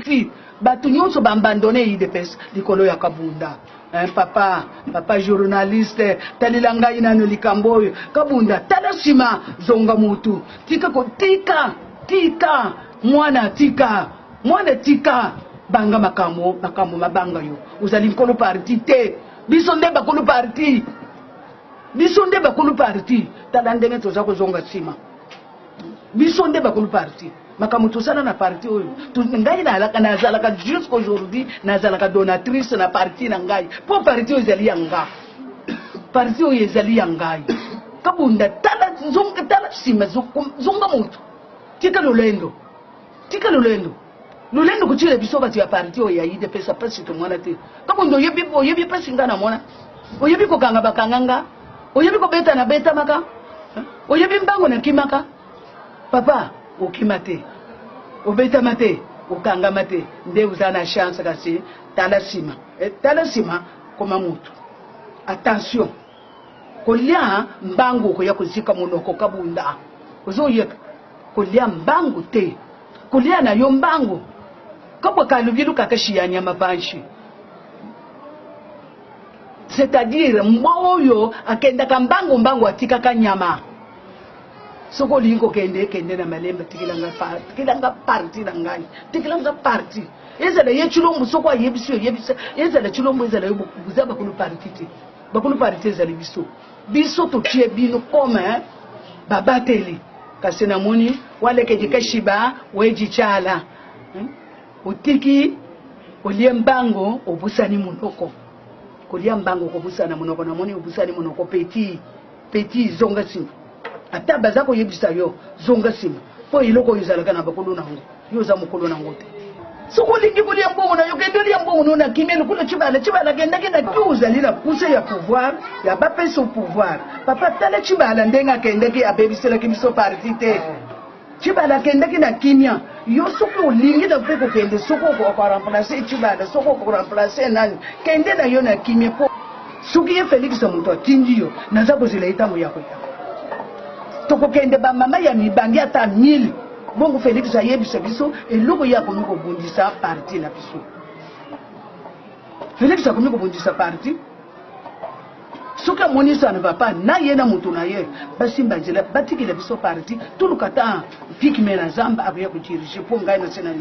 fi batu nyonso bambandone IDPS likolo ya Kabunda. Papa journaliste talila ngai nano likambo oyo Kabunda tala sima zonga mutu tika mwana tika banga makamo mabanga yo uzali nkolo parti te biso nde bakulu parti tala ndenge toza kozonga sima biso nde bakulu parti makamu tosala na parti oyo ngai nazalaka jusqu'aujourd'hui nazalaka donatrice na parti na ngai po parti oyo ezali ya ngai parti oyo ezali ya ngai Kabunda tala sima zonga mutu tika lolendo kuchile biso batu ya parti oyo ya IDPS pasi to mwana te Kabunda oyebi pasi nga na mwana oyebi kokanga bakanganga oyebi kobeta na beta maka oyebi mbango na kimaka papa okimate obeta mate okanga mate nde uzana chance kasi tala sima koma mutu attention kolia mbango ko ya kozika monoko Kabunda ozoyeka kolia mbango te kolia na yo mbango kabwa kalubilu kakashiyanya mabanshi c'est-à-dire mboyo akenda kambango atika kanyama soko lingo kende na malemba tikilanga parti na ngai tikilanga parti ezala ye chilombo soko ayebisi ezala chilombo ezala yo buzaba kulu parti ezala biso to tie bino comme babateli kasi na moni wale kejika shiba weji chala utiki oliembango obusani munoko kolia mbango ko busana munoko na moni obusani munoko petit zonga sima ata bazako yebisa yo zonga sima po iloko yuzalaka na bakulu nango yoza mukulu nango te soko lingi kolia mbongo na yo kendeli ya mbongo na kimelo kula chibala kenda kiuza lila pousse ya pouvoir ya bapesa au pouvoir papa tala chibala ndenga kendeki abebisela kimiso parti te chibala kendeki na kimia yo soko lingi na peko kende soko ko remplacer chibala soko ko remplacer nani kende na yo na kimia po suki ye Felix muntu atindi yo nazabo zileita mo yako toko kende ba mama ya mibangi ata 1000 bongo Felix ayebisa biso eloko ya komiko bundisa parti na biso Felix akomiko bundisa parti soka monisa na papa na ye na mutu na ye basimba njela batikile biso parti tulukata piki mena zamba abuya kuchirije po ngai na sena